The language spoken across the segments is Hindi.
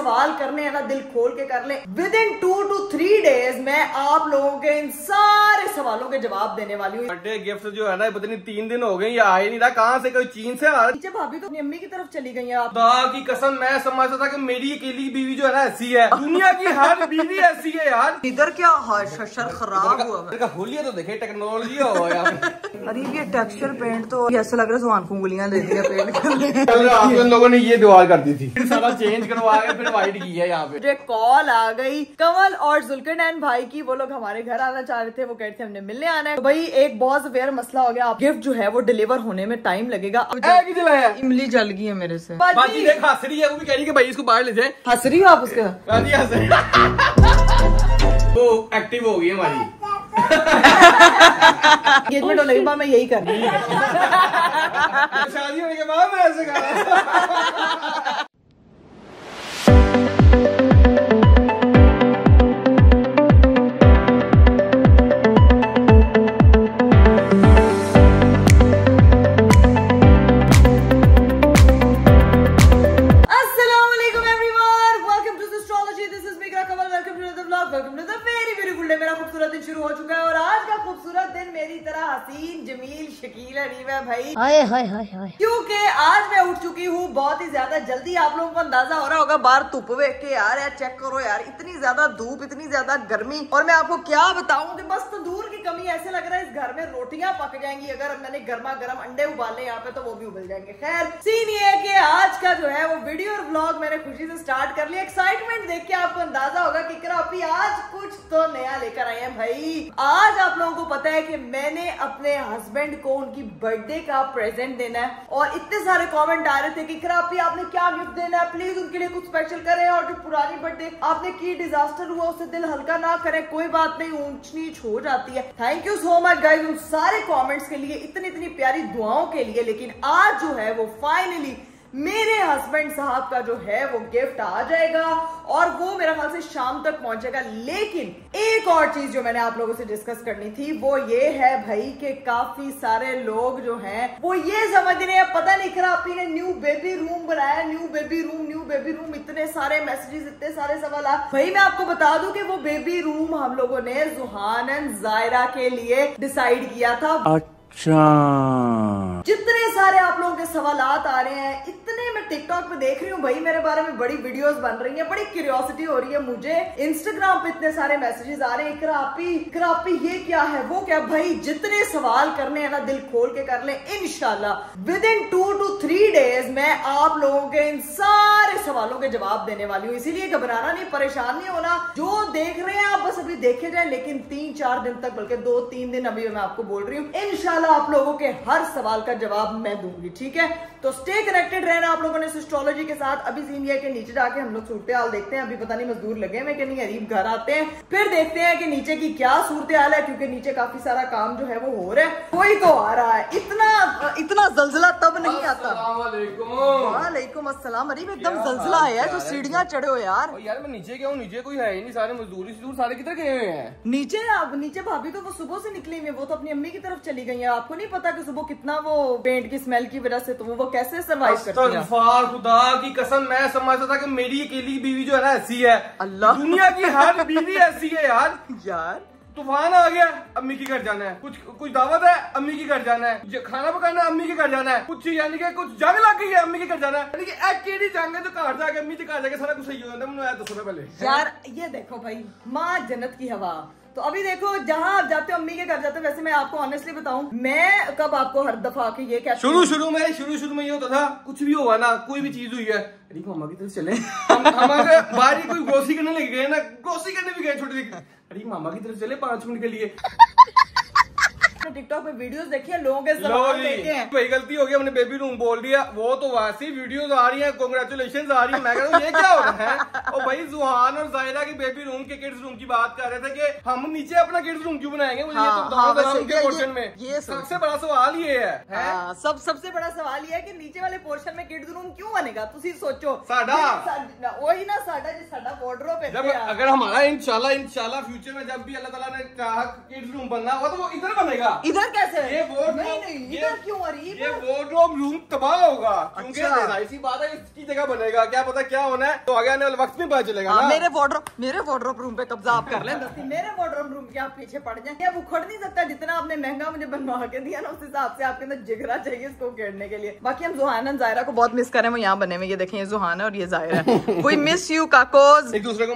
सवाल करने हैं ना दिल खोल के कर ले। विद इन 2 to 3 days मैं आप लोगों के इन सारे सवालों के जवाब देने वाली हूँ। बर्थडे गिफ्ट जो है ना पता नहीं 3 दिन हो गए ये आ ही नहीं रहा, कहाँ से कोई चीन से आ रहा। नीचे भाभी तो अपनी अम्मी की तरफ चली गई है। आप खुदा की कसम मैं समझता था कि मेरी अकेली बीवी जो है ना ऐसी है, दुनिया की हर बीवी ऐसी है यार। इधर क्या शर खराब हुआ होलिया तो देखे टेक्नोलॉजी हो यार। अरे ये टेक्सचर पेंट तो ऐसा लग रहा है सुहान को उंगलियां दे दी है पेंट करने। कल रात को इन लोगों ने ये दीवार कर दी थी, फिर सारा चेंज करवा के फिर व्हाइट की है यहाँ पे। मुझे कॉल आ गई कमल और जुल्करनैन भाई की, वो लोग हमारे घर आना चाह रहे थे, वो कहते थे हमने मिलने आना है। तो भाई एक बहुत फेयर मसला हो गया, गिफ्ट जो है वो डिलीवर होने में टाइम लगेगा। इमली जल गई है मेरे से। बाजी देख हंस रही है, वो भी कह रही है कि भाई इसको बाहर ले जाए। हंस रही हो आप उसके? बाजी हंस रही वो एक्टिव हो गई हमारी। एंगेजमेंट होने के बाद मैं यही कर रही हूँ। शादी होने के बाद मैं ऐसे कर रहा। शुरू हो चुका है और आज का खूबसूरत दिन मेरी तरह हसीन जमील शकील अरीब है भाई। हाय हाय हाय हाय। क्योंकि आज मैं उठ चुकी हूँ बहुत ही ज्यादा जल्दी। आप लोगों को अंदाजा हो रहा होगा बाहर धूप देख के यार चेक करो यार, इतनी ज्यादा धूप, इतनी ज्यादा गर्मी। और मैं आपको क्या बताऊं कि बस तंदूर की कमी, ऐसे लग रहा है इस घर में रोटियां पक जाएंगी। अगर मैंने गर्मा गर्म अंडे उबाले यहाँ पे तो वो भी उबल जाएंगे। खैर सीन ये है कि आज का जो है वो वीडियो और व्लॉग मैंने खुशी से स्टार्ट कर लिया। एक्साइटमेंट देख के आपको अंदाजा होगा कि करापी आज कुछ तो नया लेकर आए हैं भाई। आज आप लोगों को पता है कि मैंने अपने हस्बैंड को उनकी बर्थडे का प्रेजेंट देना है और इतने सारे कमेंट आ रहे थे कि करापी आपने क्या गिफ्ट देना है, प्लीज उनके लिए कुछ स्पेशल करें। और जो पुरानी बर्थडे आपने की डिजास्टर हुआ उससे दिल हल्का ना करें, कोई बात नहीं, ऊंच नीच हो जाती है। Thank you so much guys उन सारे कमेंट्स के लिए, इतनी इतनी प्यारी दुआओं के लिए। लेकिन आज जो है वो फाइनली मेरे हस्बैंड साहब का जो है वो गिफ्ट आ जाएगा और वो मेरा ख्याल से शाम तक पहुंचेगा। लेकिन एक और चीज जो मैंने आप लोगों से डिस्कस करनी थी वो ये है भाई कि काफी सारे लोग जो हैं वो ये समझ रहे हैं, पता नहीं करापी ने न्यू बेबी रूम बनाया, न्यू बेबी रूम, इतने सारे मैसेजेस, इतने सारे सवाल। भाई मैं आपको बता दूं कि वो बेबी रूम हम लोगों ने जुहान एंड जायरा के लिए डिसाइड किया था। जितने सारे आप लोगों के सवालात आ रहे हैं, इतने मैं टिकटॉक पे देख रही हूँ भाई, मेरे बारे में बड़ी वीडियोस बन रही हैं, बड़ी क्यूरियोसिटी हो रही है मुझे। इंस्टाग्राम पे इतने सारे मैसेजेस आ रहे हैं, करापी ये क्या है वो क्या। भाई जितने सवाल करने हैं ना दिल खोल के कर ले। इंशाल्लाह विद इन 2 to 3 days मैं आप लोगों के इन सारे सवालों के जवाब देने वाली हूँ। इसीलिए घबराना नहीं, परेशान नहीं होना। जो देख रहे हैं आप बस अभी देखे जाए, लेकिन 3-4 दिन तक, बल्कि 2-3 दिन अभी मैं आपको बोल रही हूँ, इंशाल्लाह आप लोगों के हर सवाल का जवाब मैं दूंगी। ठीक है, तो स्टे कनेक्टेड रहना आप लोगों ने एस्ट्रोलॉजी के साथ। अभी सीन ये के नीचे जाके हम लोग सूरत हाल देखते हैं। अभी पता नहीं मजदूर लगे हैं कि नहीं, अरीब घर आते हैं फिर देखते हैं कि नीचे की क्या सूरत हाल है, क्योंकि नीचे काफी सारा काम जो है वो हो रहा है। कोई तो आ रहा है, इतना जल्जला तब नहीं आता। वालेकुम अस्सलाम। अरीब एकदम जल्जला है जो सीढ़ियां चढ़े हो यार। यार मैं नीचे गया हूँ, नीचे कोई है ही नहीं, सारे मजदूर सारे किधर गए हुए हैं? नीचे भाभी तो वो सुबह से निकली हुई है, वो तो अपनी अम्मी की तरफ चली गई है। आपको नहीं पता कि सुबह कितना वो पेंट की स्मेल की वजह से तो वो कैसे सर्वाइव करती है। खुदा की कसम मैं समझता था कि मेरी अकेली बीवी जो है ना ऐसी है, अल्लाह दुनिया की हर बीवी ऐसी है यार। तूफान आ गया, अम्मी के घर जाना है, कुछ दावत है, अम्मी के घर जाना है, खाना पकाना है, अम्मी के घर जाना है, कुछ यानी कि कुछ जंग लग गई है, अम्मी के घर जाना है। यानी कि एक केड़ी जंग है जो घर जाके अम्मी के घर जाके सारा कुछ सही हो जाता है। मुझे दसो पहले यार ये देखो भाई, माँ जन्नत की हवा। तो अभी देखो जहाँ आप जाते हो अम्मी के घर जाते हो, वैसे मैं आपको ऑनेस्टली बताऊं, मैं कब आपको हर दफा के ये क्या शुरू में ये होता था, कुछ भी हुआ ना, कोई भी चीज हुई है, अरे मामा की तरफ चले। हमारे बाहर कोई ग्रोसरी करने लग गए ना, ग्रोसरी करने भी गए छोटी, अरे मामा की तरफ चले 5 मिनट के लिए। टिकटॉक पे वीडियोस देखिए, लोगों के सवाल देखे हैं। वही गलती हो गई, हमने बेबी रूम बोल दिया, वो तो वैसी वीडियोस आ रही हैं, कांग्रेचुलेशंस आ रही है। मैं कह रहा हूँ ये क्या हो रहा है, और भाई जुहान और जायरा के बेबी रूम के किड्स रूम की बात कर रहे थे कि हम नीचे अपना किड्स रूम क्यों बनाएंगे, मुझे ये तो बताओ उनके पोर्शन में। ये सबसे बड़ा सवाल ये है। सबसे बड़ा सवाल ये है कि नीचे वाले पोर्शन में किड्स रूम क्यों बनेगा, तुसी सोचो। साडा वही ना, साडा वार्डरोब है। जब अगर हमारा इंशाल्लाह फ्यूचर में जब भी अल्लाह ताला ने चाहा किड्स रूम बनना होगा तो वो इधर बनेगा। इधर कैसे? ये नहीं इधर क्यों? ये वार्डरोब रूम तबाह होगा। क्योंकि ऐसी बात है इसकी जगह बनेगा, क्या पता क्या होना है तो आगे आने वाले वक्त में पता चलेगा। मेरे वार्डरोब रूम पे कब्जा आप कर लें। मेरे वार्डरोब रूम के आप पीछे पड़ जाए, वो उखड़ नहीं सकता जितना आपने महंगा मुझे बनवा के दिया ना, उस हिसाब से आपके अंदर जिगरा चाहिए इसको घेरने के लिए। बाकी हम जुहान और जायरा को बहुत मिस कर रहे हैं, वो यहाँ बने हुए। ये देखें, ये जुहान है और ये जायरा है। वी मिस यू काकोज। एक दूसरे को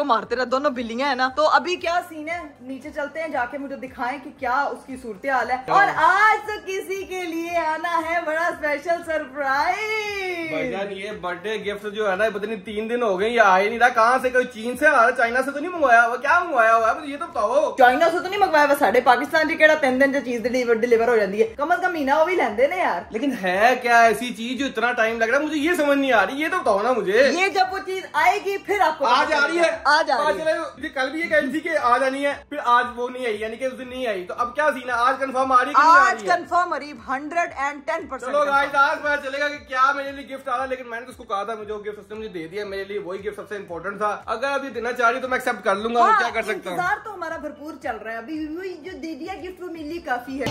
मारते रहते, दोनों बिल्लियां है ना। तो अभी क्या सीन है, नीचे चलते हैं, जाके मुझे दिखाएं कि क्या उसकी सूरत हाल है। और आज तो किसी के लिए आना है बड़ा स्पेशल सरप्राइज। भाईजान ये बर्थडे गिफ्ट जो है ना, पता नहीं 3 दिन हो गए ये आ ही नहीं रहा। कहाँ से, कोई चीन से आ रहा, चाइना से तो नहीं मंगवाया हुआ? क्या मंगवाया हुआ है ये तो बताओ। चाइना से तो नहीं मंगवाया हुआ, साढ़े पाकिस्तान की केड़ा 3 दिन चीज डिलीवर हो जाती है, कम से कम महीना वो भी लेंदे ने यार। लेकिन है क्या ऐसी चीज जो इतना टाइम लग रहा है, मुझे ये समझ नहीं आ रही, ये तो बताओ ना मुझे। ये जब वो चीज आएगी फिर आपको आज आ रही है, आज आ रही है। कल भी ये कह रही थी कि आज आनी है, फिर आज वो नहीं आई, यानी कि उस दिन नहीं आई। तो अब क्या सीन है, आज कंफर्म आ रही है? आज कंफर्म करीब 110%। चलो गाइस आज पता चलेगा कि क्या मेरे लिए गिफ्ट आ रहा है। लेकिन मैंने उसको कहा था मुझे वो गिफ्ट उसने मुझे दे दिया, मेरे लिए वही गिफ्ट सबसे इंपॉर्टेंट था। अगर अभी देना चाह रही तो मैं एक्सेप्ट कर लूंगा। क्या कर सकता हूँ, इंतजार तो हमारा भरपूर चल रहा है। अभी जो दे दिया गिफ्ट वो मिली काफी है।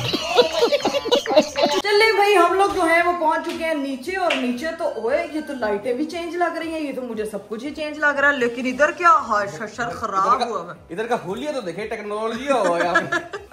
चलिए भाई, हम लोग जो है वो पहुंच चुके हैं नीचे। और नीचे तो ओए ये तो लाइटें भी चेंज लग रही हैं, ये तो मुझे सब कुछ ही चेंज लग रहा है। लेकिन इधर क्या शशर खराब हुआ है। इधर का होलिया तो देखे, टेक्नोलॉजी हो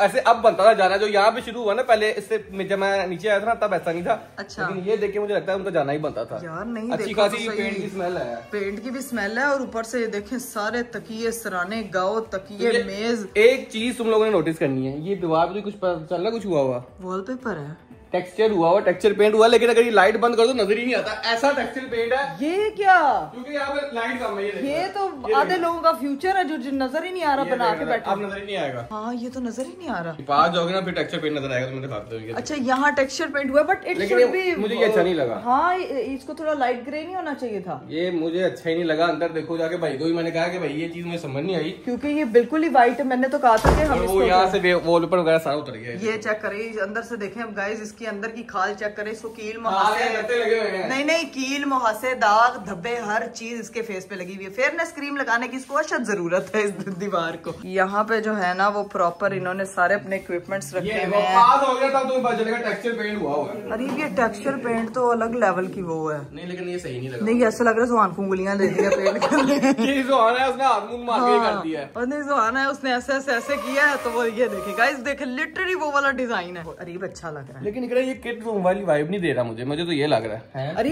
ऐसे अब बनता था जाना, जो यहाँ पे शुरू हुआ ना, पहले इससे जब मैं नीचे आया था ना तब ऐसा नहीं था। अच्छा। लेकिन ये देख के मुझे लगता है उनका जाना ही बनता था यार। नहीं, अच्छी खासी पेंट की स्मेल है, पेंट की भी स्मेल है। और ऊपर से ये देखें सारे तकिए सराने गाओ तकिए मेज। एक चीज तुम लोगों ने नोटिस करनी है, ये दीवार पे कुछ पता चल रहा, कुछ हुआ हुआ वॉलपेपर है, टेक्सचर हुआ हुआ, टेक्सचर पेंट हुआ। लेकिन अगर ये लाइट बंद कर दो नजर ही नहीं आता, ऐसा टेक्सचर पेंट है। ये क्या? क्योंकि यहाँ पे लाइट कम है। ये तो आधे लोगों का फ्यूचर है जो नजर ही नहीं आ रहा, बना के बैठे। अब नजर ही नहीं आएगा। हाँ, ये तो नजर ही नहीं आ रहा। पास जाओगे ना फिर टेक्सचर पेंट नजर आएगा, तुम्हें दिखाते हुए। अच्छा, यहाँ टेक्सचर पेंट हुआ, बट इट शुड बी। मुझे ये अच्छा नहीं लगा। हाँ, इसको थोड़ा लाइट ग्रे नहीं होना चाहिए था। ये मुझे अच्छा ही नहीं लगा। अंदर देखो जाके भाई को भी मैंने कहा कि भाई ये चीज मुझे समझ नहीं आई, क्योंकि ये बिल्कुल ही व्हाइट है। मैंने तो कहा था कि हम वो यहाँ से वॉलपेपर वगैरह सारा उतर गया। ये चेक करें, अंदर से देखें अब गाइस, इसकी अंदर की खाल चेक करें, इसको कील मुहासे लगे हुए हैं। नहीं, कील मुहासे दाग धब्बे हर चीज इसके फेस पे लगी हुई है। फेयरनेस क्रीम लगाने की इसको अशद जरूरत है इस दीवार को। यहाँ पे जो है ना वो प्रॉपर इन्होंने सारे अपने इक्विपमेंट्स रखे हुए हैं। टेक्सचर पेंट हुआ होगा। अरे ये टेक्सचर पेंट तो अलग लेवल की वो है। नहीं, लेकिन ये सही नहीं लगा। नहीं, ऐसा लग रहा है सुहान को उंगलियां दे दी है पेंट करने। ये सुहान है, उसने हाथ मुंह मार के कर दिया है। और नहीं, सुहान है, उसने ऐसे ऐसे किया है। तो वो ये देखे गाइस, देखे लिटरली वो वाला डिजाइन है। अरीब अच्छा लग रहा है। लेकिन ये किड रूम वाली वाइब नहीं दे रहा मुझे तो ये लग रहा है। अरे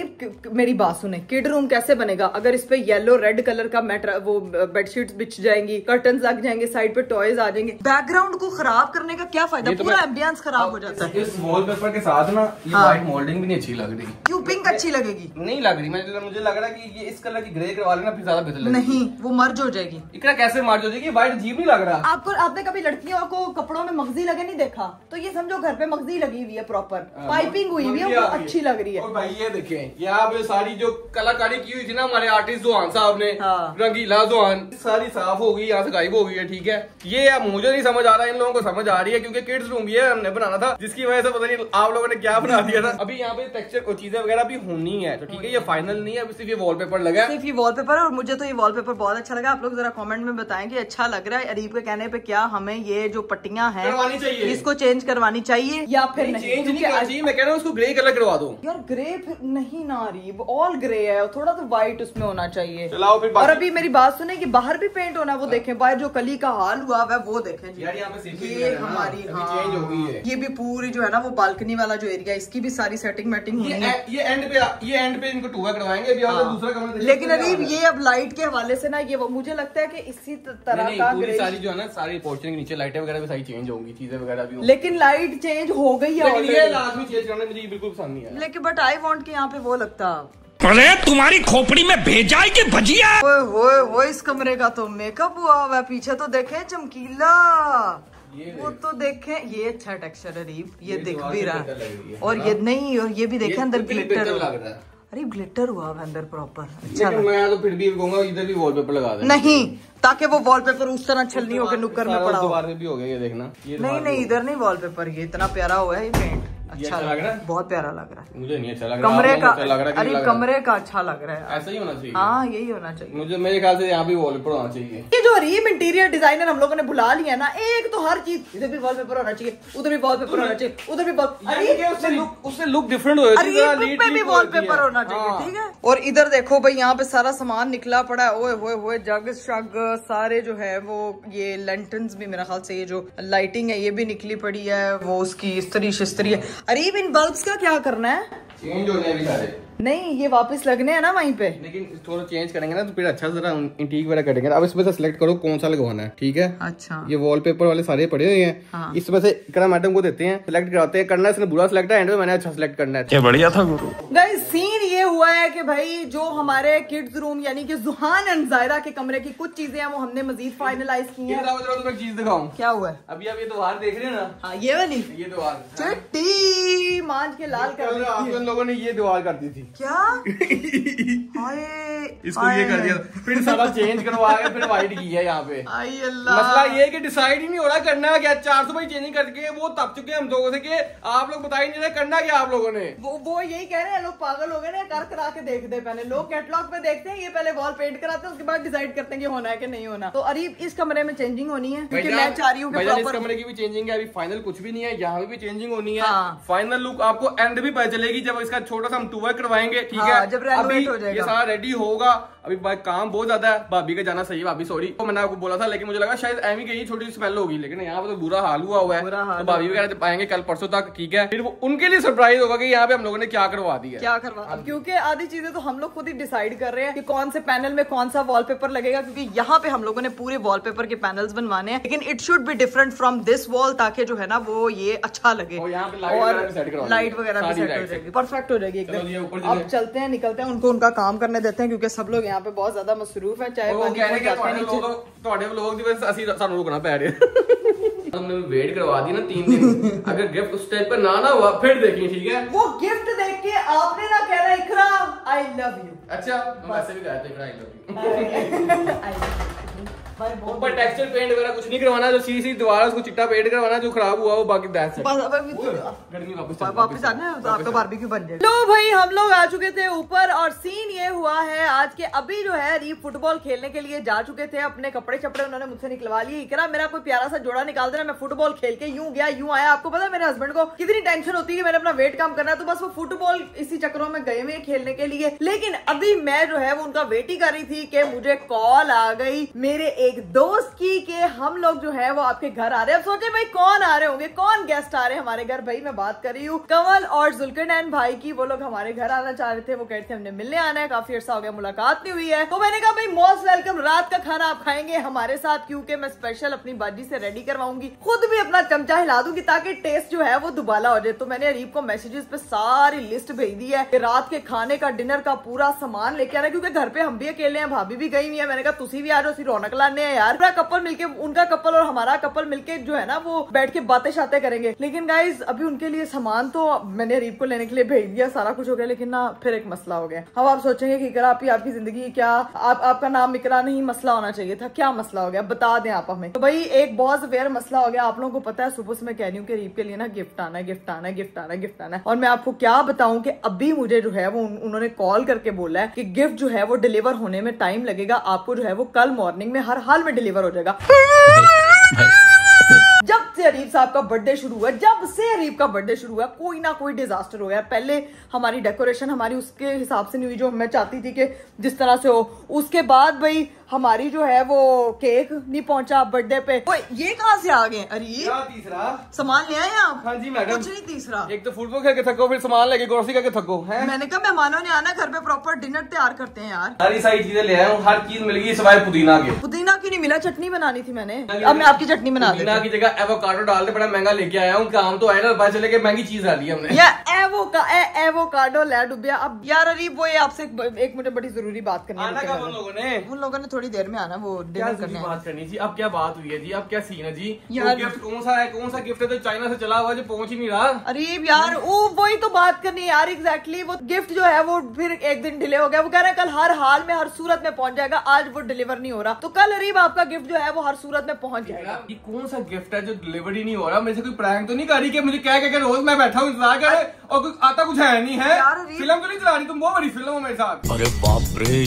मेरी बात सुने, किड रूम कैसे बनेगा अगर इस पे येलो रेड कलर का वो बेडशीट्स बिछ जाएंगी, कर्टन्स लग जाएंगे, साइड पे टॉयज आ जाएंगे। बैकग्राउंड को खराब करने का क्या फायदा, पूरा एम्बियंस खराब हो जाता है। इस वॉलपेपर के साथ ना ये व्हाइट मोल्डिंग भी नहीं अच्छी लग रही। क्यों पिंक अच्छी लगेगी? नहीं लग रही, मुझे लग रहा है कि ये इस कलर की ग्रे करवा लेना फिर ज्यादा बेहतर लगेगी। नहीं, वो मर्ज हो जाएगी। इकरा कैसे मर्ज हो जाएगी? व्हाइट अजीब नहीं लग रहा। आपने कभी लड़कियों को कपड़ों में मगजी लगे नहीं देखा? तो ये समझो घर पे मगजी लगी हुई है, प्रॉपर पाइपिंग हुई हुई है, वो अच्छी लग रही है। और भाई ये देखें, यहाँ पे सारी जो कलाकारी की हुई थी ना हमारे आर्टिस्ट जुहान साहब ने, रंगीला जुहान, सारी साफ हो गई, यहाँ से गायब हो गई है। ठीक है, ये अब मुझे नहीं समझ आ रहा, इन लोगों को समझ आ रही है, क्योंकि किड्स रूम ये हमने बनाना था, जिसकी वजह से पता नहीं आप लोगों ने क्या बना दिया था। अभी यहाँ पे टेक्सचर और चीजें वगैरह भी होनी है, तो ठीक है, ये फाइनल नहीं है, अभी सिर्फ ये वॉलपेपर लगा है, सिर्फ ये वॉलपेपर है। और मुझे तो ये वॉलपेपर बहुत अच्छा लगा। आप लोग जरा कमेंट में बताएं कि अच्छा लग रहा है। अरीब के कहने पे क्या हमें ये जो पट्टियां हैं इसको चेंज करवानी चाहिए या फिर नहीं? चेंज नहीं करना चाहिए, मैं कह रहा हूँ उसको ग्रे कलर करवा दो। यार ग्रे फिर नहीं ना अरीब, ऑल ग्रे है, थोड़ा तो व्हाइट उसमें होना चाहिए। चलाओ फिर। और अभी मेरी बात सुने कि बाहर भी पेंट होना, वो देखें बाहर जो कली का हाल हुआ है वो देखें जी। यार यहाँ पे ये हमारी चेंज हो गई है। ये भी पूरी जो है ना वो बालकनी वाला जो एरिया, इसकी भी सारी सेटिंग मैटिंग हुई है। ये एंड पे इनको टूआ करवाएंगे अभी। दूसरा कमरा लेकिन अरीब ये अब लाइट के हवाले से ना ये मुझे लगता है कि इसी तरह का सारी जो है ना सारी पोर्शन के नीचे लाइटें वगैरह भी सारी चेंज होंगी, चीजें वगैरह भी। लेकिन लाइट चेंज हो गई है, ये लाजमी चेंज करना मुझे बिल्कुल पसंद नहीं है। लेकिन बट आई वांट कि यहाँ पे वो लगता, अरे तुम्हारी खोपड़ी में भेजा है कि भजिया? वो इस कमरे का तो मेकअप हुआ हुआ है, पीछे तो देखे चमकीला, वो तो देखे ये अच्छा टेक्सचर है अरीब, ये दिख भी रहा है। और ये नहीं, और ये भी देखे अंदर ग्लिटर अरे ग्लिटर हुआ है अंदर प्रॉपर। अच्छा मैं तो फिर भी कहूंगा इधर भी वॉलपेपर लगा दे। नहीं, ताकि वो वॉलपेपर उस तरह छलनी होकर नुक्कर में पड़ा हो। दीवार में भी हो गया ये देखना। नहीं इधर नहीं वॉलपेपर, ये इतना प्यारा हुआ है ये पेंट। अच्छा लग रहा है, बहुत प्यारा लग रहा है। मुझे नहीं अच्छा लग रहा, कमरे का अच्छा लग रहा है। अरे कमरे का अच्छा लग रहा है, ऐसा ही होना चाहिए। हाँ यही होना चाहिए। मुझे मेरे ख्याल से यहाँ भी वॉलपेपर होना चाहिए। ये जो अरीब इंटीरियर डिजाइनर हम लोगों ने बुला लिया ना, एक तो हर चीज, इधर भी वॉलपेपर होना चाहिए, उधर भी वॉलपेपर होना चाहिए, उधर भी उससे लुक डिफरेंट हो जाती है, पे भी वॉलपेपर होना चाहिए, ठीक है। और इधर देखो भाई, यहाँ पे सारा सामान निकला पड़ा है। ओए होए जग शग सारे जो है वो, ये लैंटर्न्स भी मेरा ख्याल से, ये जो लाइटिंग है ये भी निकली पड़ी है, वो उसकी इस्त्री शिस्त्री है। अरीब इन बल्ब्स का क्या करना है? चेंज होने भी सारे नहीं, ये वापस लगने हैं ना वहीं पे, लेकिन थोड़ा चेंज करेंगे ना तो फिर अच्छा जरा इंटीक वगैरह करेंगे। अब इसमें से सिलेक्ट करो कौन सा लगवाना है, ठीक है। अच्छा, ये वॉलपेपर वाले सारे पड़े हुए हैं। हाँ। इसमें से इकरा मैडम को देते हैं, सिलेक्ट कराते हैं। करना इसने बुरा सिलेक्ट है, एंड में मैंने अच्छा सिलेक्ट करना है। ये बढ़िया था गुरु। गाइस सीन ये हुआ है कि भाई जो हमारे किड्स रूम यानी कि जुहान एंड जायरा के कमरे की कुछ चीजें हैं वो हमने मजीद फाइनलाइज की है। तुम्हें एक चीज दिखाऊं, क्या हुआ है? अभी आप ये द्वार देख रहे हैं ना, हाँ ये वाली, ये द्वार चिट्टी मांझ के लाल कर दी। आप लोगों ने ये द्वार कर दी थी क्या? इसको ये कर दिया, फिर सारा चेंज करवा के फिर व्हाइट की है यहाँ पे। मसला ये कि डिसाइड ही नहीं हो रहा करना क्या। 400 भाई चेंजिंग करके वो तब चुके हम लोगों से कि आप लोग बताइए नहीं करना क्या आप लोगों ने। वो यही कह रहे हैं, लोग पागल हो गए ना, कर करा के देखते पहले। लोग कैटलॉग पे देखते हैं, ये पहले वॉल पेंट कराते हैं, उसके बाद डिसाइड करते हैं कि होना है कि नहीं होना। तो अरीब इस कमरे में चेंजिंग होनी है, क्योंकि मैं चाह रही हूँ इस कमरे की भी चेंजिंग है। अभी फाइनल कुछ भी नहीं है, यहाँ भी चेंजिंग होनी है। फाइनल लुक आपको एंड भी पता चलेगी जब इसका छोटा सा हम टूर करवाएंगे, ठीक है। जब रेनोवेट हो जाएगा, ये सारा रेडी होगा। अभी काम बहुत ज्यादा है, भाभी का जाना सही है। भाभी सॉरी, तो मैंने आपको बोला था, लेकिन मुझे लगा शायद एमी की छोटी सी स्मेल होगी, लेकिन यहाँ पे तो बुरा हाल हुआ है। तो भाभी वगैरह पाएंगे कल परसों तक, ठीक है। फिर वो उनके लिए सरप्राइज होगा कि यहाँ पे हम लोगों ने क्या करवा दिया, क्या करवा, क्योंकि आधी चीजें तो हम लोग खुद ही डिसाइड कर रहे हैं कि कौन से पैनल में कौन सा वॉलपेपर लगेगा, क्योंकि यहाँ पे हम लोगों ने पूरे वॉलपेपर के पैनल्स बनवाने हैं, लेकिन it should be different from this wall, ताकि जो है ना वो ये अच्छा लगे और लाइट वगैरह भी सेट हो जाएगी, परफेक्ट हो जाएगी एकदम। अब चलते हैं, निकलते हैं, उनको उनका काम करने देते हैं, क्योंकि सब लोग यहाँ पे बहुत ज्यादा मसरूफ है। चाहे रुकना पै रहे हमने वेट करवा दी ना 3 दिन। अगर गिफ्ट उस टाइप पर ना हुआ फिर देखिए, ठीक है। वो गिफ्ट देख के आपने ना कहना इकरा आई लव यू। अच्छा, हम ऐसे भी कहते हैं आई लव यू। ऊपर टेक्सचर पेंट वगैरह कुछ नहीं करवाना, जो सीधी दीवार उसको चिट्टा पेंट करवाना, जो खराब हुआ वो बाकी वापस आना है, आपका बारबेक्यू बन जाएगा। लो भाई, हम लोग आ चुके थे ऊपर और सीन ये हुआ है आज के, अभी जो है रीफ फुटबॉल खेलने के लिए जा चुके थे। अपने कपड़े चपड़े उन्होंने मुझसे निकलवा लिए। इकरा मेरा कोई प्यारा सा जोड़ा निकाल देना, मैं फुटबॉल खेल के यूं गया यूं आया। आपको पता है मेरे हस्बैंड को कितनी टेंशन होती है, मैंने अपना वेट कम करना है, तो बस वो फुटबॉल इसी चक्करों में गए हुए खेलने के लिए। लेकिन अभी मैं जो है वो उनका वेट ही कर रही थी कि मुझे कॉल आ गई मेरे एक दोस्त की कि हम लोग जो है वो आपके घर आ रहे हैं। अब सोचे भाई कौन आ रहे होंगे, कौन गेस्ट आ रहे हैं हमारे घर। भाई मैं बात कर रही हूँ कमल और जुल्करनैन भाई की। वो लोग हमारे घर आना चाह रहे थे, वो कहते थे हमने मिलने आना है, काफी अर्सा हो गया मुलाकात नहीं हुई है। तो मैंने कहा भाई मोस्ट वेलकम, रात का खाना आप खाएंगे हमारे साथ, क्योंकि मैं स्पेशल अपनी बाजी से रेडी करवाऊंगी, खुद भी अपना चमचा हिला दूंगी ताकि टेस्ट जो है वो दुबाला हो जाए। तो मैंने अरीब को मैसेजेस पे सारी लिस्ट भेज दी है कि रात के खाने का डिनर का पूरा सामान लेके आना, क्योंकि घर पे हम भी अकेले हैं, भाभी भी गई हुई है। मैंने कहा तुसी भी आ जाओ, रौनक लाने हैं यार। पूरा कपल मिलके, उनका कपल और हमारा कपल मिलके जो है ना वो बैठ के बातें शातें करेंगे। लेकिन गाइज अभी उनके लिए सामान तो मैंने अरीब को लेने के लिए भेज दिया, सारा कुछ हो गया, लेकिन ना फिर एक मसला हो गया। अब आप सोचेंगे कि इकरा आपकी जिंदगी क्या, आपका नाम इकरा नहीं मसला होना चाहिए था, क्या मसला हो गया बता दें आप हमें। तो भाई एक बहुत वेयर मसला हो गया। आप लोगों को पता है सुबह से मैं कह रही हूँ कि अरीब के लिए ना गिफ्ट आना है, गिफ्ट आना है, गिफ्ट आना है, गिफ्ट आना है। और मैं आपको क्या बताऊं कि अभी मुझे जो है वो उन्होंने कॉल करके बोला है कि गिफ्ट जो है वो डिलीवर होने में टाइम लगेगा, आपको जो है वो कल मॉर्निंग में हर हाल में डिलीवर हो जाएगा। जब से अरीब साहब का बर्थडे शुरू हुआ, जब से अरीब का बर्थडे शुरू हुआ, कोई ना कोई डिजास्टर हो गया। पहले हमारी डेकोरेशन हमारी उसके हिसाब से नहीं हुई जो मैं चाहती थी कि जिस तरह से हो। उसके बाद भाई हमारी जो है वो केक नहीं पहुंचा बर्थडे पे। ये कहाँ से आ गए? अरे तीसरा सामान ले आए आप? हाँ जी मैडम। कुछ नहीं, तीसरा एक तो फुटबॉल खेल के थको, फिर सामान लेके ग्रोसरी करके थको है। मैंने कहा मेहमानों ने आना, घर पे प्रॉपर डिनर तैयार करते हैं यार। सारी चीजें ले आया हूँ, हर चीज मिल गई सिवाय पुदीना के। पुदीना की क्यों नहीं मिला? चटनी बनानी थी मैंने। अब मैं आपकी चटनी बना पुदीना की जगह एवोकाडो डाल दे, बड़ा महंगा लेके आया हूँ। काम तो आया ना, पता चले कि महंगी चीज आ दी हमने। एवोकाडो ले डूबिया। अब यार अरीब वो आपसे एक मुझे बड़ी जरूरी बात करनी है। उन लोगों ने थोड़ी देर में आना, वो डिनर करने बात करनी थी। अब क्या बात हुई है जी? अब क्या सीन है जी? गिफ्ट कौन सा है? कौन सा गिफ्ट है तो चाइना से चला हुआ जो पहुंच ही नहीं रहा? अरीब यार वही तो बात करनी है यार। एग्जैक्टली वो गिफ्ट जो है वो फिर एक दिन डिले हो गया। वो कह रहे हैं कल हर हाल में हर सूरत में पहुंच जाएगा। आज वो डिलीवर नहीं हो रहा, तो कल अरीब आपका गिफ्ट जो है वो हर सूरत में पहुंच जाएगा। ये कौन सा गिफ्ट है जो डिलीवरी नहीं हो रहा? मेरे से कोई प्रैंक तो नहीं कर रही कि मुझे क्या क्या रोज मैं बैठा हूँ इंतजार कर और कुछ आता कुछ है नहीं है? फिल्म तो नहीं चला रही तुम? बहुत बड़ी फिल्म हो मेरे साथ। अरे बाप रे।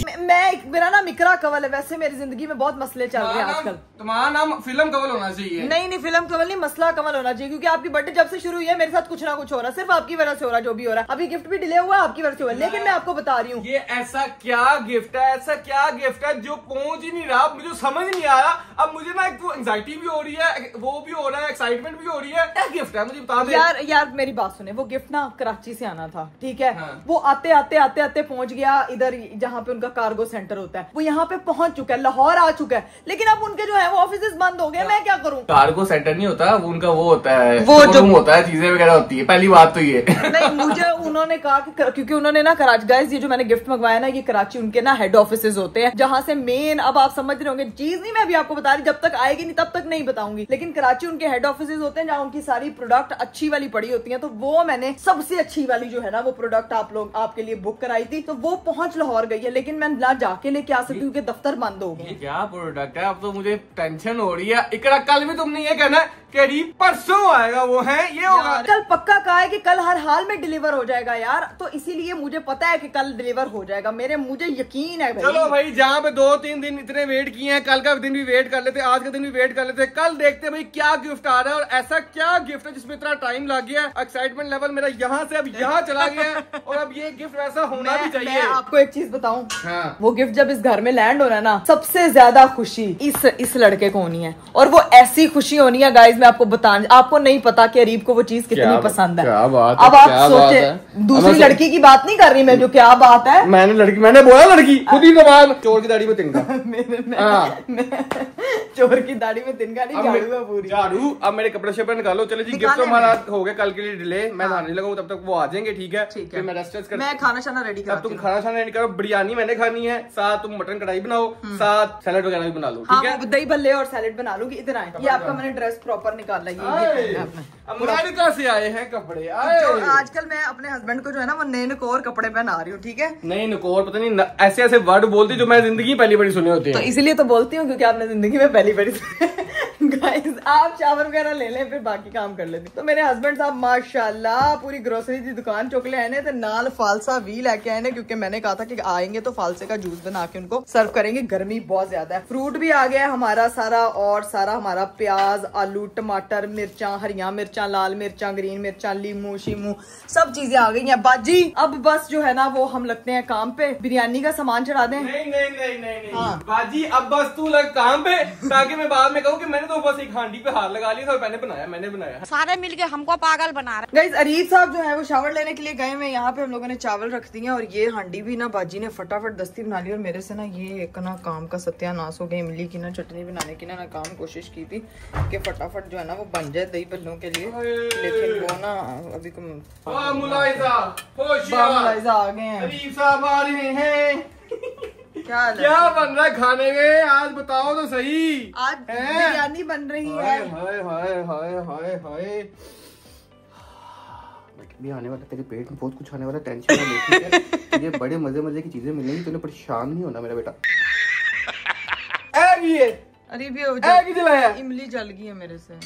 मेरा ना मिकरा कवल है। वैसे मेरी जिंदगी में बहुत मसले चल रहे हैं आजकल। तुम्हारा नाम फिल्म कवल होना चाहिए। नहीं फिल्म कवल नहीं, मसला कवल होना चाहिए, क्योंकि आपकी बर्थडे जब से शुरू हुई है मेरे साथ कुछ ना कुछ हो रहा है। सिर्फ आपकी वजह से हो रहा है जो भी हो रहा है। अभी गिफ्ट भी डिले हुआ आपकी वजह से हुआ, लेकिन मैं आपको बता रही हूँ ये ऐसा क्या गिफ्ट है, ऐसा क्या गिफ्ट है जो पहुंच ही नहीं रहा? मुझे समझ नहीं आ रहा। अब मुझे ना एक तो एंजाइटी भी हो रही है, वो भी हो रहा है, एक्साइटमेंट भी हो रही है। क्या गिफ्ट है मुझे बता दे। यार मेरी बात सुने। वो गिफ्ट ना कराची से आना था, ठीक है? वो आते आते पहुंच गया इधर जहाँ पे उनका कार्गो सेंटर होता है। वो यहाँ पे पहुंच चुका है, लाहौर आ चुका है, लेकिन अब उनके जो है वो ऑफिस बंद हो गए। मैं क्या करूँ? कार्गो सेंटर नहीं होता वो, उनका वो होता है, वो जो होता है, चीजें वगैरह होती है। पहली बात तो ये नहीं, मुझे उन्होंने कहा कि क्योंकि उन्होंने ना कराची, गाइस ये जो मैंने गिफ्ट मंगवाया ना, ये कराची उनके ना हेड ऑफिसेज होते हैं, जहाँ से मेन, अब आप समझ रहे होंगे चीज नहीं मैं अभी आपको बता रही, जब तक आएगी नहीं तब तक नहीं बताऊंगी, लेकिन कराची उनके हेड ऑफिसेज होते हैं जहाँ उनकी सारी प्रोडक्ट अच्छी वाली पड़ी होती है। तो वो मैंने सबसे अच्छी वाली जो है ना वो प्रोडक्ट आपके लिए बुक कराई थी, तो वो पहुंच लाहौर गई है, लेकिन मैं ना जाके लेके आ सकती हूँ, दफ्तर बंद हो गए। क्या प्रोडक्ट है? अब तो मुझे टेंशन हो रही है। इकरा कल भी तुमने ये कहना कि परसों आएगा, वो है ये होगा। कल पक्का कहा है कि कल हर हाल में डिलीवर हो जाएगा यार, तो इसीलिए मुझे पता है कि कल डिलीवर हो जाएगा। मुझे यकीन है भाई। चलो भाई, जहाँ पे 2-3 दिन इतने वेट किए हैं, कल का दिन भी वेट कर लेते, आज का दिन भी वेट कर लेते, कल देखते भाई क्या गिफ्ट आ रहा है। और ऐसा क्या गिफ्ट है जिसमें इतना टाइम लग गया? एक्साइटमेंट लेवल मेरा यहाँ से अब यहाँ चला गया है, और अब ये गिफ्ट वैसा होना भी चाहिए। मैं आपको एक चीज बताऊं, हाँ। वो गिफ्ट जब इस घर में लैंड होना ना, सबसे ज्यादा खुशी इस लड़के को होनी है, और वो ऐसी खुशी होनी है गाइज, मैं आपको आपको नहीं पता कि अरीब को वो चीज कितनी पसंद है। क्या बात अब आप सोचे, दूसरी लड़की की बात नहीं कर रही मैं, जो क्या बात है। मैंने बोला लड़की खुद ही दबाव। चोर की दाढ़ी में तिनका। चोर की दाढ़ी में तिनका नहीं, झाड़ू है पूरी। झाड़ू। अब मेरे कपड़े शपड़े निकालो। चलो जी, गिफ्ट हमारा हो गया कल के लिए डिले। मैं नहाने लगा हूँ, तब तक वो आ जाएंगे, ठीक है? फिर मैं रेस्ट कर, मैं खाना शाना रेडी कर। तुम खाना शाना रेडी करो। बिरयानी मैंने खानी है, साथ तुम मटन कढ़ाई बनाओ, साथ सैलेड वगैरह भी बना लो, ठीक है? दही भल्ले और सैलेड बना लूंगी। इतना है, ये आपका मैंने ड्रेस प्रॉपर निकाला। अमेरिका से आए हैं कपड़े। आजकल मैं अपने हस्बैंड को जो है ना वो नए नकोर कपड़े पहना रही हूँ, ठीक है? नहीं नकोर, पता नहीं ऐसे ऐसे वर्ड बोलती जो मैं जिंदगी में पहली बार सुने होते हैं। तो इसलिए तो बोलती हूँ क्योंकि आपने जिंदगी में पहली बार गाइस आप चावल वगैरह ले लें, फिर बाकी काम कर लेते। तो मेरे हस्बैंड साहब माशाल्लाह पूरी ग्रोसरी की दुकान चुक आए ने, तो नाल फालसा भी लेके आए ने, क्योंकि मैंने कहा था कि आएंगे तो फालसे का जूस बना के उनको सर्व करेंगे। गर्मी बहुत ज्यादा है। फ्रूट भी आ गया हमारा सारा, और सारा हमारा प्याज, आलू, टमाटर, मिर्चा, हरिया मिर्चा, लाल मिर्चा, ग्रीन मिर्चा, लीमू शीमू सब चीजें आ गई हैं। बाजी अब बस जो है ना वो हम लगते हैं काम पे, बिरयानी का सामान चढ़ा दें। नहीं। हाँ। बाजी अब बस तू लग काम पे, ताकि मैं बाद में कहूँ कि मैंने तो बस एक हांडी पे हाथ लगा लिया था, मैंने बनाया। सारे मिलके हमको पागल बना रहे। गाइस अरीब साहब जो है वो शावर लेने के लिए गए हुए। यहाँ पे हम लोगों ने चावल रख दिए, और ये हांडी भी ना बाजी ने फटाफट दस्ती बना ली, और मेरे से ना ये एक ना काम का सत्यानाश हो गया। इमली की ना चटनी बनाने की ना काम कोशिश की थी कि फटाफट जो है ना वो बन जाए दही भल्लों के लिए, लेकिन वो ना अभी मुलाइजा आ गए हैं, अरीब साहब आ रहे हैं। क्या बन रहा है खाने में आज? बताओ तो सही। आज बिरयानी बन रही है। भी आने वाला, तेरे पेट में बहुत कुछ आने वाला, टेंशन ना ले। तुझे बड़े मजे की चीजें मिलेंगी, तूने परेशान नहीं होना मेरा बेटा। अरे भी जलाया, इमली जल गई है मेरे से।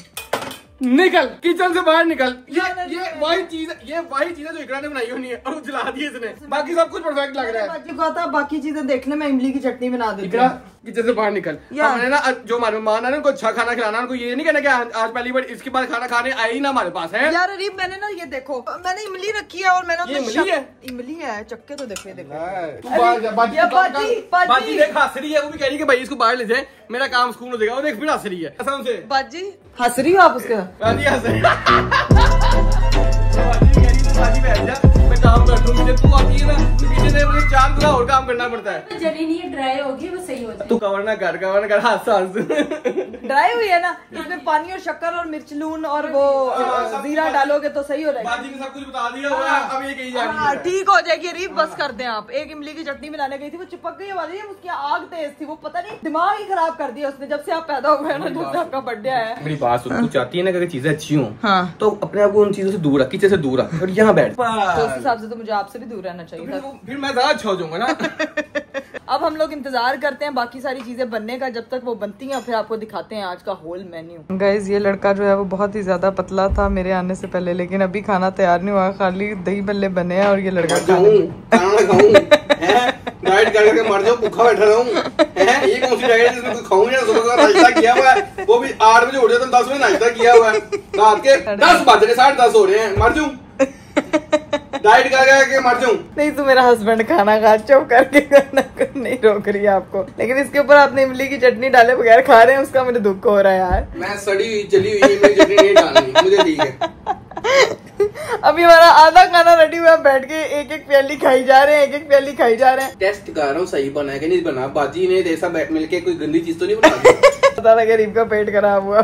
निकल किचन से बाहर निकल। ये वही चीज है जो इकरा ने बनाई होनी है, और वो जला दी इसने। बाकी सब कुछ परफेक्ट लग रहा है। बाकी चीजें देखने में इमली की चटनी बना देती है। किचन से बाहर निकल। हमने ना जो हमारे मेहमान है उनको अच्छा खाना खिलाना, उनको ये नहीं कहना कि आज पहली बार इसके बाद खाना खाने आए ही ना हमारे पास है। यार अरीब मैंने ना ये देखो, मैंने इमली रखी है, और मैंने इमली है चक्के तो देखो बाजी देख हंस रही है, वो भी कह रही है कि भाई इसको बाहर ले जाए, मेरा काम सुकून हो जाएगा। वो देख फिर हंस रही है कसम से। बाजी हंस रही हो आप उसके? बाजी हंस रही है। बाजी बैठ जा, काम कर रहा हूँ, तू आती है ना पीछे मुझे 4 गुना और काम करना पड़ता है। जली नहीं ड्राई होगी वो सही हो जाएगी। तू कवर ना कर हाथ ड्राई हुई है ना, इसमें पानी और शक्कर और मिर्च लून और वो जीरा डालोगे तो सही हो जाएगा। बाजी ने सब कुछ बता दिया हुआ है, अब ये कही जा रही है। ठीक हो जाएगी रीब, बस कर दें आप। एक इमली की चटनी बनाने गई थी, वो चिपक गई वाली, उसकी आग तेज थी, वो पता नहीं दिमाग ही खराब कर दिया उसने जब से आप पैदा हुए हैं ना, जब से आपका बर्थडे आया है। मेरी बात सुन, तू चाहती है ना कि चीजें अच्छी हों, हाँ, तो अपने आप को उन चीजों से दूर रख, किचन से दूर रख और यहाँ बैठ। तो उस हिसाब से तो मुझे आपसे भी दूर रहना चाहिए था। फिर मैं ज्यादा अच्छा हो जाऊंगा ना। अब हम लोग इंतजार करते हैं बाकी सारी चीजें बनने का, जब तक वो बनती हैं फिर आपको दिखाते हैं आज का होल मेन्यू। गाइस ये लड़का जो है वो बहुत ही ज्यादा पतला था मेरे आने से पहले, लेकिन अभी खाना तैयार नहीं हुआ, खाली दही बल्ले बने हैं और ये लड़का डाइट करके मर जाऊं, भूखा बैठा रहूं। ये कौन सी डाइट है जिसमें खाऊं या सुबह का नाश्ता किया हुआ है, वो भी 8 बजे उठ जाता हूं, 10 बजे नाश्ता किया हुआ है, रात के 10 बज रहे 10:30 हो रहे हैं, मर जाऊं डाइट करके मर जाऊं। नहीं तो मेरा हस्बैंड खाना खा चुप करके खाना नहीं रोक रही है आपको, लेकिन इसके ऊपर आपने इमली की चटनी डाले बगैर खा रहे हैं, उसका मुझे दुख हो रहा है यार। मैं सड़ी हुई जली हुई इमली चटनी नहीं डालनी, मुझे ठीक है। अभी हमारा आधा खाना रेडी हुआ, बैठ के एक एक प्याली खाई जा रहे हैं, एक एक प्याली खाई जा रहे हैं। टेस्ट कर रहा हूँ सही बना है कि नहीं बना, बाजी ने जैसा मिलके कोई गंदी चीज तो नहीं बना दी। पता लगे रीब का पेट खराब हुआ,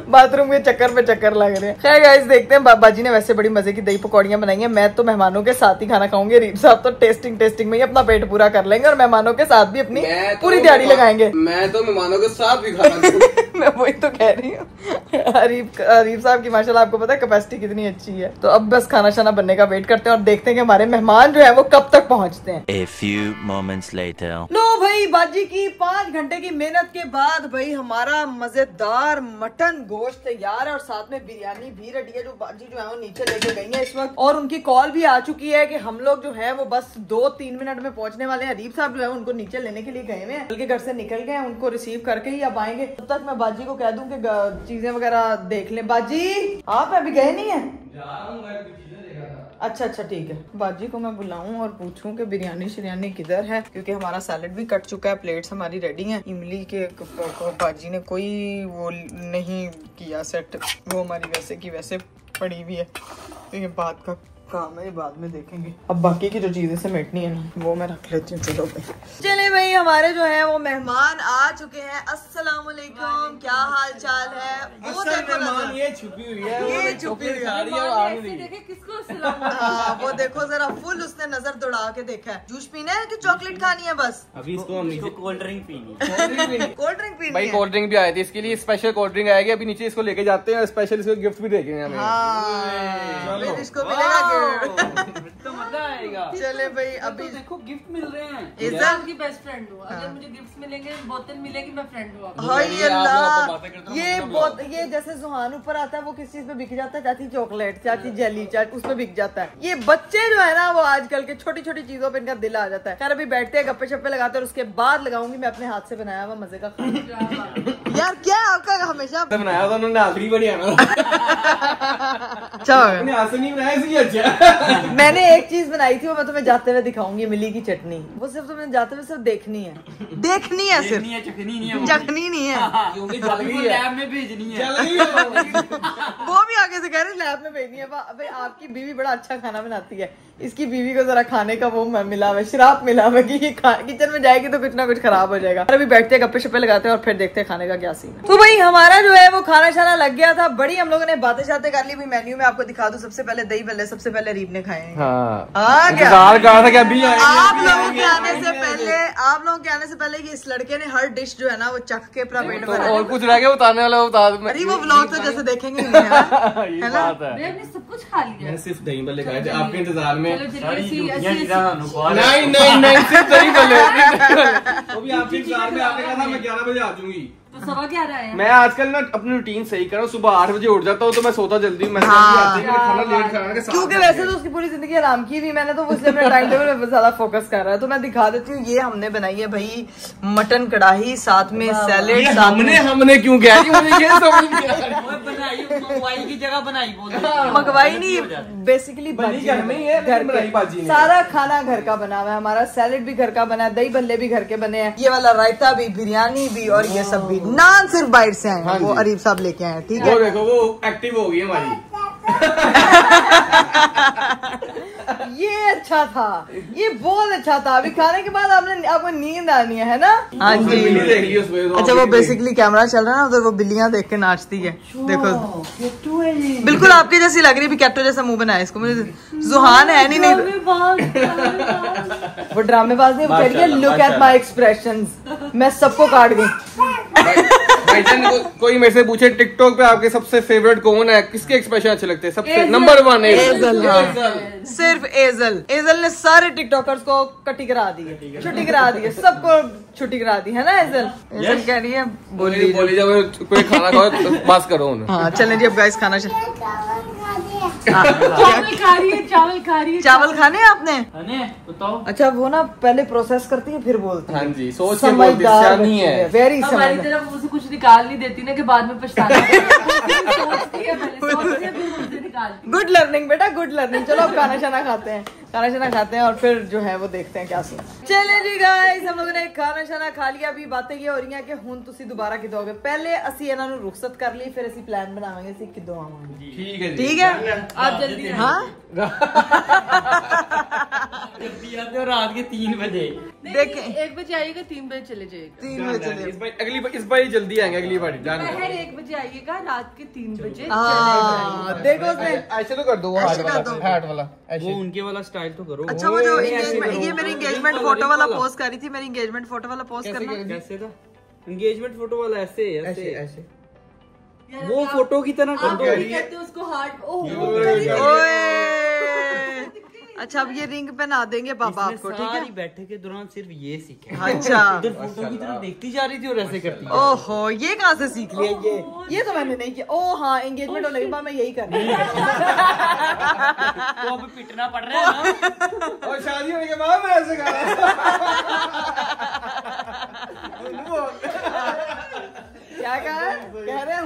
बाथरूम के चक्कर पे चक्कर लग रहे हैं। खैर गाइस देखते हैं, बाजी ने वैसे बड़ी मजे की दही पकौड़ियां बनाई हैं, मैं तो मेहमानों के साथ ही खाना खाऊंगी, रीब साहब तो टेस्टिंग में ही अपना पेट पूरा कर लेंगे और मेहमानों के साथ भी अपनी पूरी दिहाड़ी लगाएंगे। मैं तो मेहमानों के साथ भी खाना मैं वही तो कह रही हूँ। अरीब साहब की माशाल्लाह आपको पता है कैपेसिटी कितनी अच्छी है। तो अब बस खाना शाना बनने का वेट करते हैं और देखते हैं कि हमारे मेहमान जो है वो कब तक पहुंचते हैं। A few moments later. लो भाई बाजी की 5 घंटे की मेहनत के बाद भाई हमारा मजेदार मटन गोश्त तैयार है और साथ में बिरयानी भी रेडी है, जो बाजी जो है वो नीचे लेके गई है इस वक्त, और उनकी कॉल भी आ चुकी है कि हम लोग जो है वो बस 2-3 मिनट में पहुंचने वाले हैं। अरीब साहब जो है उनको नीचे लेने के लिए गए हुए हैं, बल्कि घर से निकल गए हैं, उनको रिसीव करके ही अब आएंगे। तब तक मैं बाजी को कह दूं कि चीजें वगैरह देख लें। बाजी आप अभी गए नहीं है? अच्छा ठीक है, बाजी को मैं बुलाऊं और पूछूं कि बिरयानी शिरयानी किधर है, क्योंकि हमारा सैलेड भी कट चुका है, प्लेट्स हमारी रेडी हैं। इमली के बाजी ने कोई वो नहीं किया सेट, वो हमारी वैसे की वैसे पड़ी हुई है, तो ये बात का काम है, बाद में देखेंगे। अब बाकी की जो चीजें समेटनी है ना वो मैं रख लेती हूँ। चलो भाई, चले भाई हमारे जो है वो मेहमान आ चुके हैं। अस्सलाम वालेकुम, क्या हाल चाल है? वो देखो ये छुपी हुई है, ये छुपी हुई है, किसको हाँ वो देखो जरा फुल उसने नजर दौड़ा के देखा है। जूस पीना है कि चॉकलेट खानी है? बस अभी इसको हम नीचे कोल्ड ड्रिंक पीनी कोल्ड ड्रिंक पीनी भाई, है। कोल्ड ड्रिंक भी आए थे, इसके लिए स्पेशल कोल्ड ड्रिंक आएगी, अभी नीचे इसको लेके जाते हैं और स्पेशल इसको गिफ्ट भी देंगे हमें। हाँ फिर इसको मिलेगा तो मजा आएगा। चले भाई अभी देखो गिफ्ट मिल रहे हैं, इज्जत की बेस्ट फ्रेंड हो। अगर मुझे गिफ्ट मिलेंगे, बोतल मिलेगी, मैं फ्रेंड हूँ। हाय अल्लाह, ये जैसे जुहान ऊपर आता है वो किस चीज पे बिक जाता है? चाची चॉकलेट, चाची जेली, चाची उसमें बिक जाता है। ये बच्चे जो है ना वो आजकल के छोटी छोटी चीजों पे इनका दिल आ जाता है। खैर अभी बैठते हैं, गप्पे शप्पे लगाते हैं और उसके बाद लगाऊंगी मैं अपने हाथ से बनाया हुआ मजे का खाना। यार क्या आपका हमेशा बनाया था उन्होंने, आखिरी बड़ी आना नहीं बनाया, इसलिए अच्छा। मैंने एक चीज बनाई थी, वो मैं तुम्हें जाते हुए दिखाऊंगी, इमली की चटनी। वो सिर्फ तुम्हें जाते हुए सिर्फ देखनी है सिर्फ चखनी नहीं है, चखनी नहीं है, लैब में भेजनी है। वो भी आगे से कह रहे लैब में भेजनी है। भाई आपकी बीवी बड़ा अच्छा खाना बनाती है, इसकी बीवी को जरा खाने का वो मिला हुआ, श्राप मिला हुआ कि किचन में जाएगी तो कुछ ना कुछ खराब हो जाएगा। अभी बैठते हैं, गप्पे शप्पे लगाते हैं और फिर देखते हैं खाने का क्या सीन है। तो भाई हमारा जो है वो खाना शाना लग गया था, बड़ी हम लोगों ने बातें शातें कर ली। मेन्यू में आपको दिखा दूं, सबसे पहले दही बल्ले सबसे पहले रीब ने खाए हैं। आप लोगों के आने से पहले इस लड़के ने हर डिश जो है ना वो चख के अपना पेट भरा। और कुछ रह गया बताने वाला बता दो। अरे वो व्लॉग तो जैसे देखेंगे है ना? हमने सब कुछ खा लिया। मैंने सिर्फ दही बल्ले खाए थे आपके इंतजार में। चलो नहीं सिर्फ दही बल्ले, वो भी आपके इंतजार में। आपने कहा था मैं 11 बजे आ जाऊंगी, तो 11:15 है। मैं आजकल ना अपनी रूटीन सही कर रहा हूँ, सुबह 8 बजे उठ जाता हूँ तो मैं सोता जल्दी, मैं खाना लेट खाना के साथ। क्योंकि वैसे तो उसकी पूरी जिंदगी आराम की हुई, मैंने तो उससे अपने टाइम टेबल में ज्यादा फोकस कर रहा है। तो मैं दिखा देती हूँ, ये हमने बनाई है भाई मटन कढ़ाई, साथ में सैलेड। हमने क्यों कह रही, मुझे ये समझ नहीं आ रही। मंगवाई की जगह बनाई, मंगवाई नहीं, बेसिकली घर में ही है, घर में सारा खाना घर का बना हुआ है हमारा। सैलेड भी घर का बना है, दही बल्ले भी घर के बने हैं, ये वाला रायता भी, बिरयानी भी, और ये सब भी। नान सिर्फ बाहर से आए हैं, वो अरीब साहब लेके आए हैं। ठीक है, वो देखो वो एक्टिव हो गई हमारी। ये अच्छा था, ये बहुत अच्छा था। अभी खाने के बाद आपको नींद आनी है ना? हाँ जी। अच्छा वो बेसिकली कैमरा चल रहा है ना उधर, वो बिल्लियां देख के नाचती है। देखो बिल्कुल आपके जैसी लग रही है, कैटो जैसा मुंह बनाया इसको। मुझे जुहान है नहीं वो ड्रामेबाज नहीं, वो कह रही है लुक एट माई एक्सप्रेशंस, मैं सबको काट गई। भाईजान कोई मेरे से पूछे टिकटॉक पे आपके सबसे फेवरेट कौन है, किसके एक्सप्रेशन अच्छे लगते हैं? सबसे नंबर 1 एजल। सिर्फ एजल ने सारे टिकटॉकर्स को कटी करा दी है, छुट्टी करा दी है, सबको छुट्टी करा दी है ना एजल? एजल कह रही है बोली जब कोई खाना खाओ तो बात करो। हाँ चलें जी अब गाइस खाना चावल खा रही है। चावल खाने हैं आपने? बताओ। अच्छा वो ना पहले प्रोसेस करती है फिर बोलती है। हाँ जी, सोच के बोलती है। वेरी हमारी तरफ मुझे कुछ निकाल नहीं देती ना कि बाद में पछताना। सोचती है पहले, मुझे निकालती। गुड लर्निंग बेटा, गुड लर्निंग। चलो अब खाना शाना खाते हैं और फिर जो है वो देखते हैं क्या सीन। चले जी गाइस हम लोगों ने खाना शाना खा लिया। अभी बातें ये हो रही हैं कि हुन तुसी दोबारा किदों आओगे। पहले असी इन्हां नूं रुखसत कर ली, फिर असी प्लान बनावांगे असी किदों आवांगे। ठीक है आप जल्दी। हाँ जल्दी आते हो रात के 3 बजे। देखें 1 बजे आइएगा, 3 बजे चले जाइएगा। 3 बजे चले। इस बार जल्दी आएंगे, अगली बार पहर 1 बजे आइएगा, रात के 3 बजे। देखो उसने ऐसे तो कर दो, हैट वाला वो उनके वाला स्टाइल तो करो। अच्छा वो जो ये मेरी एंगेजमेंट फोटो वाला पोस्ट कर रही थी, मेरी एंगेजमेंट फोटो वाला पोस्ट करना कैसे था? एंगेजमेंट फोटो वाला ऐसे वो फोटो की तरह कर दो। कहते हैं उसको हार्ट। ओए अच्छा अब ये रिंग पहना देंगे पापा आपको, ठीक है? सारी बैठक के दौरान सिर्फ ये सीखे। अच्छा इधर फोटो की तरफ देखती जा रही थी और ऐसे करती। ओहो ये कहाँ से सीख लिया? ये तो मैंने नहीं किया। ओ हाँ एंगेजमेंट होने के बाद मैं यही कर रही हूँ। तो अब पिटना पड़ रहा है ना। और शादी होने के बाद मैं ऐसे कर रहा क्या कह रहे हैं?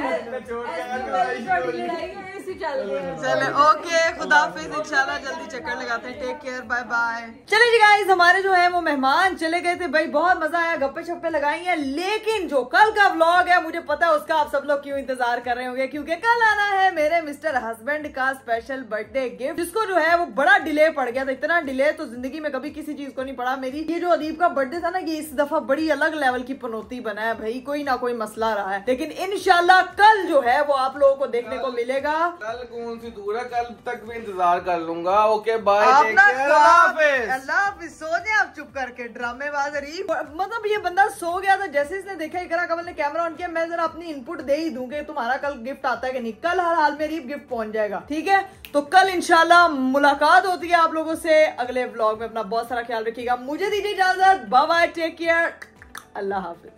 चले ओके खुदाफिज, इंशाल्लाह जल्दी चक्कर लगाते हैं। Take care, bye bye. चले जी गाइस हमारे जो है वो मेहमान चले गए थे भाई, बहुत मजा आया, गप्पे शप्पे लगाई हैं। लेकिन जो कल का व्लॉग है मुझे पता है उसका आप सब लोग क्यों इंतजार कर रहे होंगे, क्योंकि कल आना है मेरे मिस्टर हस्बैंड का स्पेशल बर्थडे गिफ्ट, जिसको जो है वो बड़ा डिले पड़ गया था। इतना डिले तो जिंदगी में कभी किसी चीज को नहीं पड़ा। मेरी ये जो अदीब का बर्थडे था ना, ये इस दफा बड़ी अलग लेवल की पनौती बना है भाई, कोई ना कोई मसला रहा है। लेकिन इंशाल्लाह कल जो है वो आप लोगों को देखने को मिलेगा। कल कौन सी दूर है, कल तक भी इंतजार कर लूंगा। ओके बाय, अल्लाह हाफिज। सो जाए आप चुप करके, ड्रामेबाज अरीब। मतलब ये बंदा सो गया था, जैसे इसने देखा इकरा कमल ने कैमरा ऑन किया, मैं जरा अपनी इनपुट दे ही दूंगी तुम्हारा कल गिफ्ट आता है कि नहीं। कल हर हाल में अरीब गिफ्ट पहुंच जाएगा, ठीक है? तो कल इंशाल्लाह मुलाकात होती है आप लोगों से अगले व्लॉग में। अपना बहुत सारा ख्याल रखिएगा, मुझे दीजिए इजाजत, बाय बाय, टेक केयर, अल्लाह हाफिज।